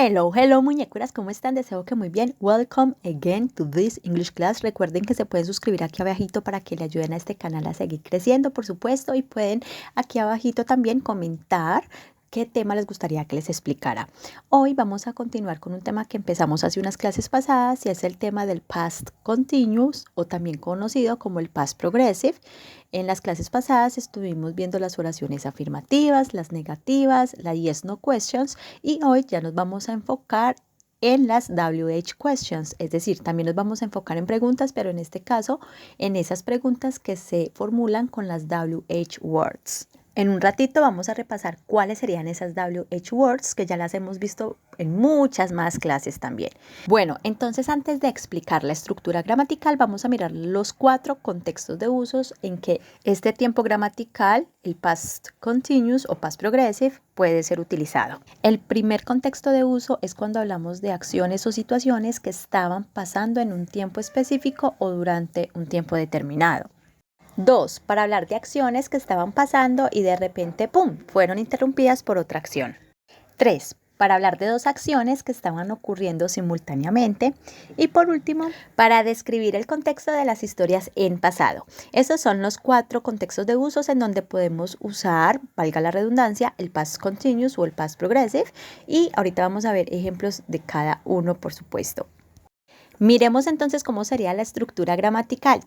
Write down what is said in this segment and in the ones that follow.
Hello muñecuras, ¿cómo están? Deseo que muy bien. Welcome again to this English class. Recuerden que se pueden suscribir aquí abajito para que le ayuden a este canal a seguir creciendo, por supuesto, y pueden aquí abajito también comentar qué tema les gustaría que les explicara. Hoy vamos a continuar con un tema que empezamos hace unas clases pasadas y es el tema del past continuous o también conocido como el past progressive. En las clases pasadas estuvimos viendo las oraciones afirmativas, las negativas, las yes no questions y hoy ya nos vamos a enfocar en las WH questions, es decir, también nos vamos a enfocar en preguntas, pero en este caso en esas preguntas que se formulan con las WH words. En un ratito vamos a repasar cuáles serían esas WH words que ya las hemos visto en muchas más clases también. Bueno, entonces antes de explicar la estructura gramatical vamos a mirar los 4 contextos de usos en que este tiempo gramatical, el past continuous o past progressive, puede ser utilizado. El primer contexto de uso es cuando hablamos de acciones o situaciones que estaban pasando en un tiempo específico o durante un tiempo determinado. 2. Para hablar de acciones que estaban pasando y de repente, ¡pum!, fueron interrumpidas por otra acción. 3. Para hablar de 2 acciones que estaban ocurriendo simultáneamente. Y por último, para describir el contexto de las historias en pasado. Esos son los 4 contextos de usos en donde podemos usar, valga la redundancia, el past continuous o el past progressive. Y ahorita vamos a ver ejemplos de cada uno, por supuesto. Miremos entonces cómo sería la estructura gramatical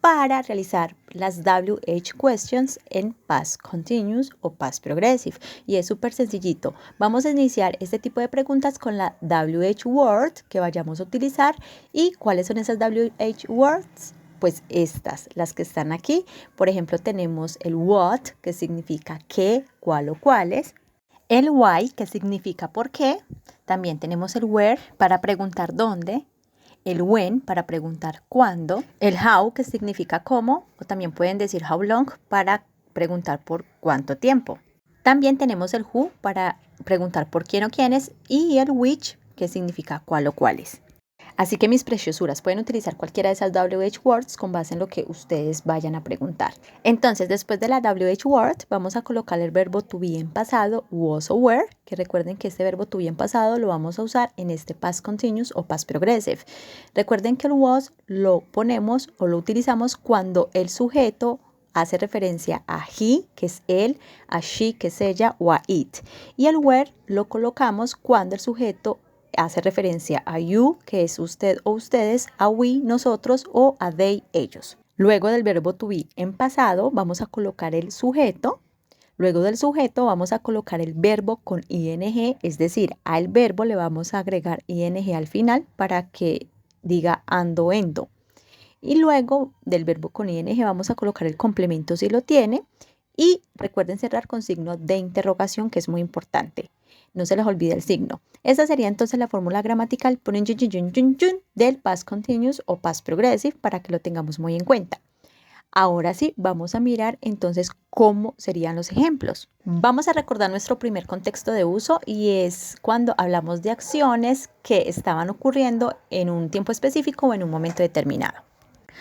para realizar las WH questions en past continuous o past progressive. Y es súper sencillito. Vamos a iniciar este tipo de preguntas con la WH word que vayamos a utilizar. ¿Y cuáles son esas WH words? Pues estas, las que están aquí. Por ejemplo, tenemos el what, que significa qué, cuál o cuáles. El why, que significa por qué. También tenemos el where para preguntar dónde. El when para preguntar cuándo. El how, que significa cómo. O también pueden decir how long para preguntar por cuánto tiempo. También tenemos el who para preguntar por quién o quiénes. Y el which, que significa cuál o cuáles. Así que mis preciosuras pueden utilizar cualquiera de esas WH words con base en lo que ustedes vayan a preguntar. Entonces, después de la WH word, vamos a colocar el verbo to be en pasado, was o were, que recuerden que este verbo to be en pasado lo vamos a usar en este past continuous o past progressive. Recuerden que el was lo ponemos o lo utilizamos cuando el sujeto hace referencia a he, que es él, a she, que es ella, o a it. Y el were lo colocamos cuando el sujeto hace referencia a you, que es usted o ustedes, a we, nosotros, o a they, ellos. Luego del verbo to be en pasado vamos a colocar el sujeto. Luego del sujeto vamos a colocar el verbo con ing, es decir, al verbo le vamos a agregar ing al final para que diga ando, endo. Y luego del verbo con ing vamos a colocar el complemento si lo tiene. Y recuerden cerrar con signo de interrogación, que es muy importante. No se les olvide el signo. Esa sería entonces la fórmula gramatical del past continuous o past progressive para que lo tengamos muy en cuenta. Ahora sí, vamos a mirar entonces cómo serían los ejemplos. Vamos a recordar nuestro primer contexto de uso y es cuando hablamos de acciones que estaban ocurriendo en un tiempo específico o en un momento determinado.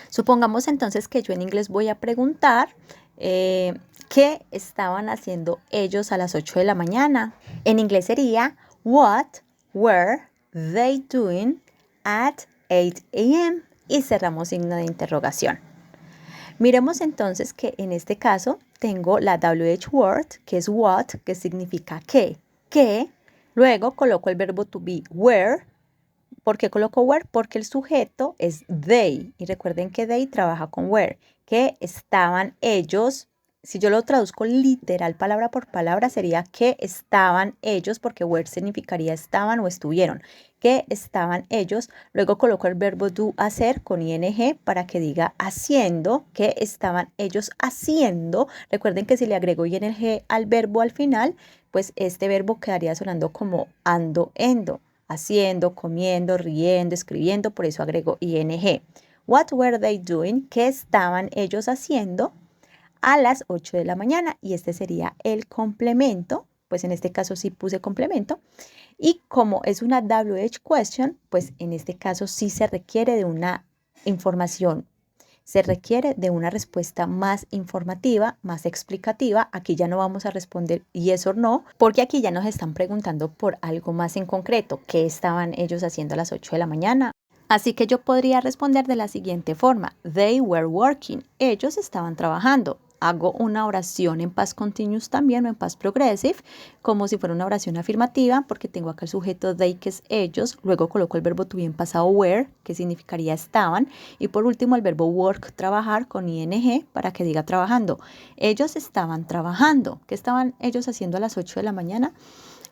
Supongamos entonces que yo en inglés voy a preguntar qué estaban haciendo ellos a las 8 de la mañana. En inglés sería what were they doing at 8 a.m. y cerramos signo de interrogación. Miremos entonces que en este caso tengo la WH word, que es what, que significa qué. Luego coloco el verbo to be were. ¿Por qué coloco were? Porque el sujeto es they. Y recuerden que they trabaja con were. Que estaban ellos. Si yo lo traduzco literal, palabra por palabra, sería que estaban ellos, porque were significaría estaban o estuvieron. Que estaban ellos. Luego coloco el verbo do, hacer, con ing para que diga haciendo. Que estaban ellos haciendo. Recuerden que si le agrego ing al verbo al final, pues este verbo quedaría sonando como ando, endo. Haciendo, comiendo, riendo, escribiendo, por eso agrego ing. What were they doing? ¿Qué estaban ellos haciendo a las 8 de la mañana? Y este sería el complemento, pues en este caso sí puse complemento. Y como es una WH question, pues en este caso sí se requiere de una información se requiere de una respuesta más informativa, más explicativa. Aquí ya no vamos a responder yes or no, porque aquí ya nos están preguntando por algo más en concreto. ¿Qué estaban ellos haciendo a las 8 de la mañana? Así que yo podría responder de la siguiente forma. They were working. Ellos estaban trabajando. Hago una oración en past continuous también o en past progressive, como si fuera una oración afirmativa, porque tengo acá el sujeto they, que es ellos. Luego coloco el verbo to be en pasado were, que significaría estaban. Y por último el verbo work, trabajar, con ing, para que diga trabajando. Ellos estaban trabajando. ¿Qué estaban ellos haciendo a las 8 de la mañana?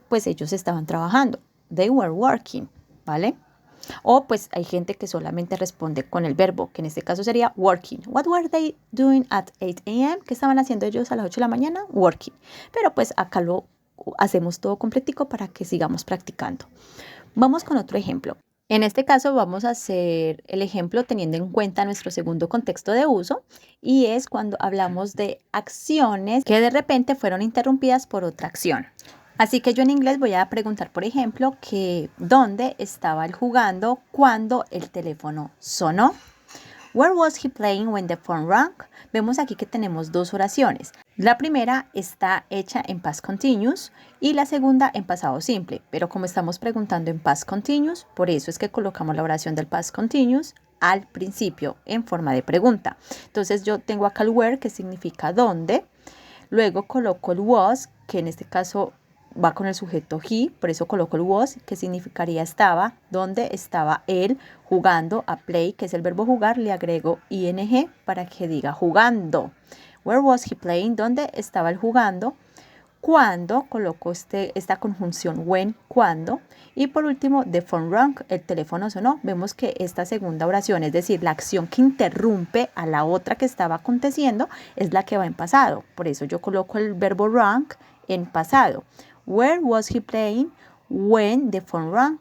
Pues ellos estaban trabajando. They were working, ¿vale? O pues hay gente que solamente responde con el verbo, que en este caso sería working. What were they doing at 8 a.m.? ¿Qué estaban haciendo ellos a las 8 de la mañana? Working. Pero pues acá lo hacemos todo completico para que sigamos practicando. Vamos con otro ejemplo. En este caso vamos a hacer el ejemplo teniendo en cuenta nuestro segundo contexto de uso, y es cuando hablamos de acciones que de repente fueron interrumpidas por otra acción. Así que yo en inglés voy a preguntar, por ejemplo, que dónde estaba él jugando cuando el teléfono sonó. Where was he playing when the phone rang? Vemos aquí que tenemos dos oraciones. La primera está hecha en past continuous y la segunda en pasado simple. Pero como estamos preguntando en past continuous, por eso es que colocamos la oración del past continuous al principio en forma de pregunta. Entonces yo tengo acá el where, que significa dónde. Luego coloco el was, que en este caso va con el sujeto he, por eso coloco el was, que significaría estaba, donde estaba él jugando. A play, que es el verbo jugar, le agrego ing para que diga jugando. Where was he playing? ¿Dónde estaba él jugando? Cuando coloco esta conjunción when, cuando. Y por último, the phone rang, el teléfono sonó. Vemos que esta segunda oración, es decir, la acción que interrumpe a la otra que estaba aconteciendo, es la que va en pasado. Por eso yo coloco el verbo rang en pasado. Where was he playing when the phone rang?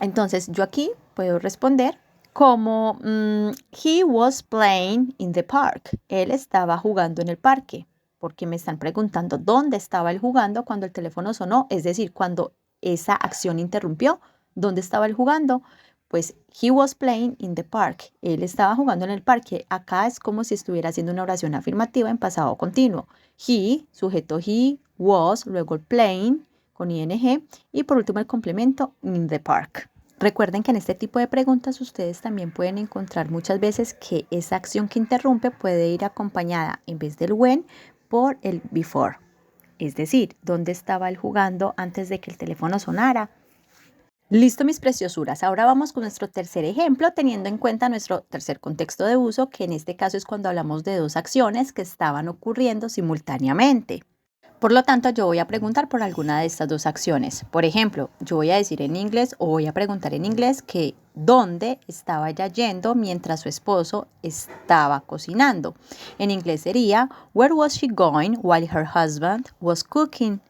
Entonces yo aquí puedo responder como he was playing in the park. Él estaba jugando en el parque, porque me están preguntando dónde estaba él jugando cuando el teléfono sonó, es decir, cuando esa acción interrumpió. ¿Dónde estaba él jugando? Pues he was playing in the park. Él estaba jugando en el parque. Acá es como si estuviera haciendo una oración afirmativa en pasado continuo. He, sujeto he, was, luego el playing con ing y por último el complemento in the park. Recuerden que en este tipo de preguntas ustedes también pueden encontrar muchas veces que esa acción que interrumpe puede ir acompañada en vez del when por el before. Es decir, ¿dónde estaba él jugando antes de que el teléfono sonara? Listo, mis preciosuras. Ahora vamos con nuestro tercer ejemplo, teniendo en cuenta nuestro tercer contexto de uso, que en este caso es cuando hablamos de dos acciones que estaban ocurriendo simultáneamente. Por lo tanto, yo voy a preguntar por alguna de estas dos acciones. Por ejemplo, yo voy a decir en inglés o voy a preguntar en inglés que dónde estaba ella yendo mientras su esposo estaba cocinando. En inglés sería, where was she going while her husband was cooking?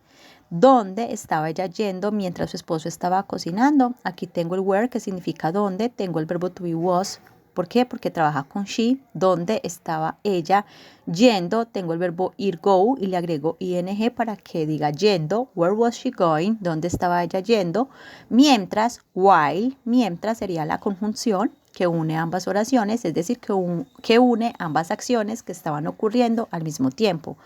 ¿Dónde estaba ella yendo mientras su esposo estaba cocinando? Aquí tengo el where, que significa dónde. Tengo el verbo to be was. ¿Por qué? Porque trabaja con she. ¿Dónde estaba ella yendo? Tengo el verbo ir, go, y le agrego ing para que diga yendo. Where was she going? ¿Dónde estaba ella yendo? Mientras, while, mientras sería la conjunción que une ambas oraciones, es decir, que une ambas acciones que estaban ocurriendo al mismo tiempo.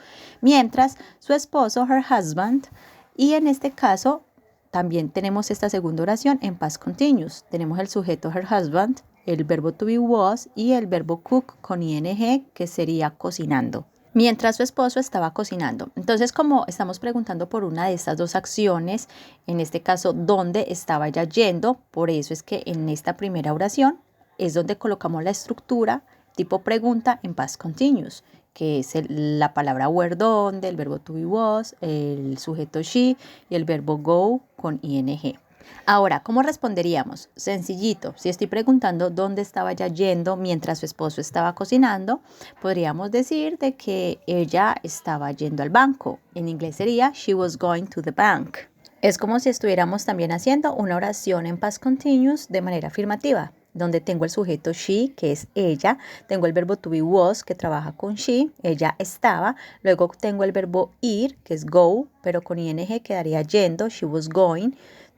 Mientras su esposo, her husband, y en este caso también tenemos esta segunda oración en past continuous. Tenemos el sujeto her husband, el verbo to be was y el verbo cook con ing, que sería cocinando. Mientras su esposo estaba cocinando. Entonces, como estamos preguntando por una de estas dos acciones, en este caso, ¿dónde estaba ella yendo? Por eso es que en esta primera oración es donde colocamos la estructura tipo pregunta en past continuous, que es la palabra where, donde, el verbo to be was, el sujeto she y el verbo go con ing. Ahora, ¿cómo responderíamos? Sencillito, si estoy preguntando dónde estaba ella yendo mientras su esposo estaba cocinando, podríamos decir de que ella estaba yendo al banco. En inglés sería, she was going to the bank. Es como si estuviéramos también haciendo una oración en past continuous de manera afirmativa, donde tengo el sujeto she, que es ella, tengo el verbo to be was, que trabaja con she, ella estaba, luego tengo el verbo ir, que es go, pero con ing quedaría yendo, she was going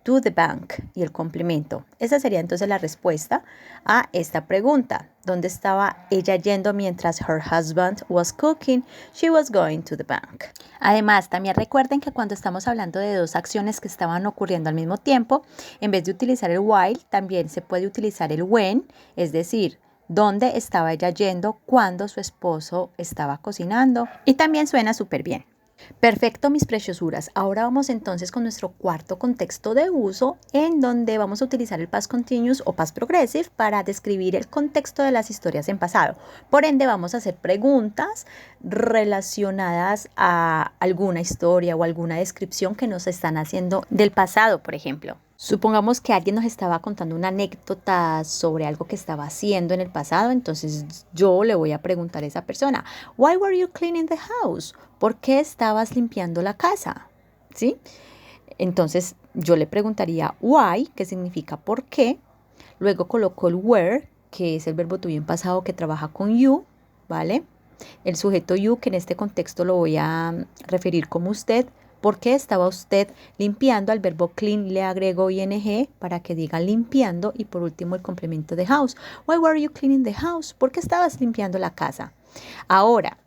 to the bank y el complemento. Esa sería entonces la respuesta a esta pregunta. ¿Dónde estaba ella yendo mientras her husband was cooking? She was going to the bank. Además, también recuerden que cuando estamos hablando de dos acciones que estaban ocurriendo al mismo tiempo, en vez de utilizar el while, también se puede utilizar el when, es decir, dónde estaba ella yendo cuando su esposo estaba cocinando. Y también suena súper bien. Perfecto, mis preciosuras. Ahora vamos entonces con nuestro cuarto contexto de uso, en donde vamos a utilizar el past continuous o past progressive para describir el contexto de las historias en pasado. Por ende, vamos a hacer preguntas relacionadas a alguna historia o alguna descripción que nos están haciendo del pasado, por ejemplo. Supongamos que alguien nos estaba contando una anécdota sobre algo que estaba haciendo en el pasado, entonces yo le voy a preguntar a esa persona, Why were you cleaning the house? ¿Por qué estabas limpiando la casa? ¿Sí? Entonces yo le preguntaría why, que significa por qué. Luego coloco el where, que es el verbo to be en pasado que trabaja con you, ¿vale? El sujeto you, que en este contexto lo voy a referir como usted. ¿Por qué estaba usted limpiando? Al verbo clean le agrego ing para que diga limpiando. Y por último el complemento de house. Why were you cleaning the house? ¿Por qué estabas limpiando la casa? Ahora,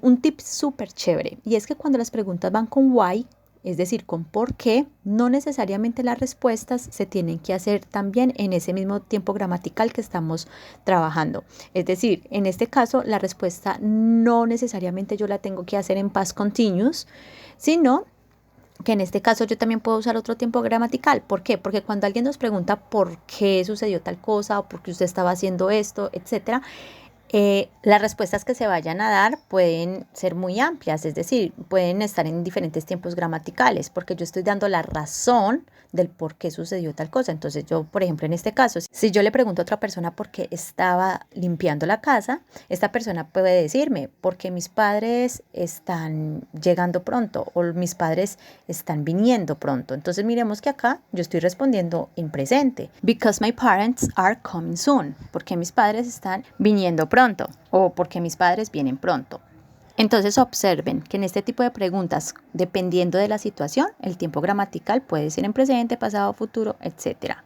un tip súper chévere. Y es que cuando las preguntas van con why, es decir, con por qué, no necesariamente las respuestas se tienen que hacer también en ese mismo tiempo gramatical que estamos trabajando. Es decir, en este caso, la respuesta no necesariamente yo la tengo que hacer en past continuous, sino que en este caso yo también puedo usar otro tiempo gramatical. ¿Por qué? Porque cuando alguien nos pregunta por qué sucedió tal cosa o por qué usted estaba haciendo esto, etcétera, las respuestas que se vayan a dar pueden ser muy amplias, es decir, pueden estar en diferentes tiempos gramaticales, porque yo estoy dando la razón del por qué sucedió tal cosa. Entonces yo, por ejemplo, en este caso, si yo le pregunto a otra persona por qué estaba limpiando la casa, esta persona puede decirme, porque mis padres están llegando pronto o mis padres están viniendo pronto. Entonces miremos que acá yo estoy respondiendo en presente. Because my parents are coming soon. Porque mis padres están viniendo pronto o porque mis padres vienen pronto. Entonces observen que en este tipo de preguntas, dependiendo de la situación, el tiempo gramatical puede ser en presente, pasado, futuro, etc.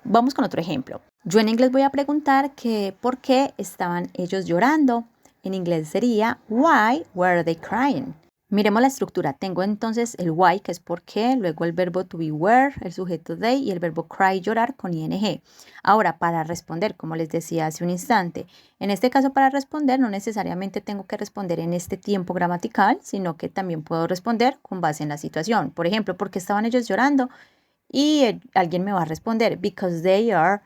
Vamos con otro ejemplo. Yo en inglés voy a preguntar que por qué estaban ellos llorando. En inglés sería Why were they crying? Miremos la estructura. Tengo entonces el why, que es por qué, luego el verbo to be were, el sujeto they y el verbo cry, llorar, con ing. Ahora, para responder, como les decía hace un instante, en este caso para responder no necesariamente tengo que responder en este tiempo gramatical, sino que también puedo responder con base en la situación. Por ejemplo, ¿por qué estaban ellos llorando? Y alguien me va a responder, because they are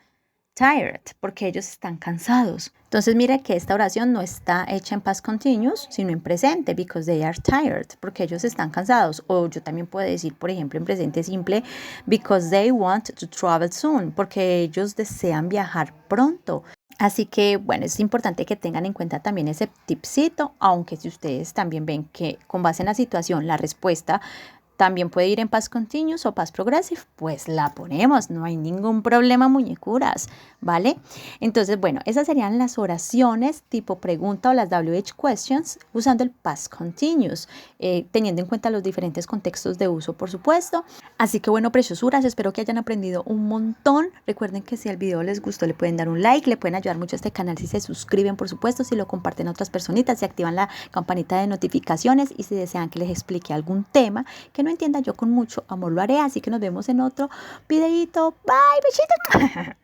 tired, porque ellos están cansados. Entonces mira que esta oración no está hecha en past continuous, sino en presente, because they are tired, porque ellos están cansados. O yo también puedo decir, por ejemplo, en presente simple, because they want to travel soon, porque ellos desean viajar pronto. Así que, bueno, es importante que tengan en cuenta también ese tipcito, aunque si ustedes también ven que con base en la situación, la respuesta también puede ir en past continuous o past progressive, pues la ponemos, no hay ningún problema, muñecuras, ¿vale? Entonces, bueno, esas serían las oraciones tipo pregunta o las WH questions usando el past continuous, teniendo en cuenta los diferentes contextos de uso, por supuesto. Así que, bueno, preciosuras, espero que hayan aprendido un montón. Recuerden que si el video les gustó, le pueden dar un like, le pueden ayudar mucho a este canal si se suscriben, por supuesto, si lo comparten a otras personitas, si activan la campanita de notificaciones y si desean que les explique algún tema que no entienda, yo con mucho amor lo haré. Así que nos vemos en otro videito. Bye, besitos.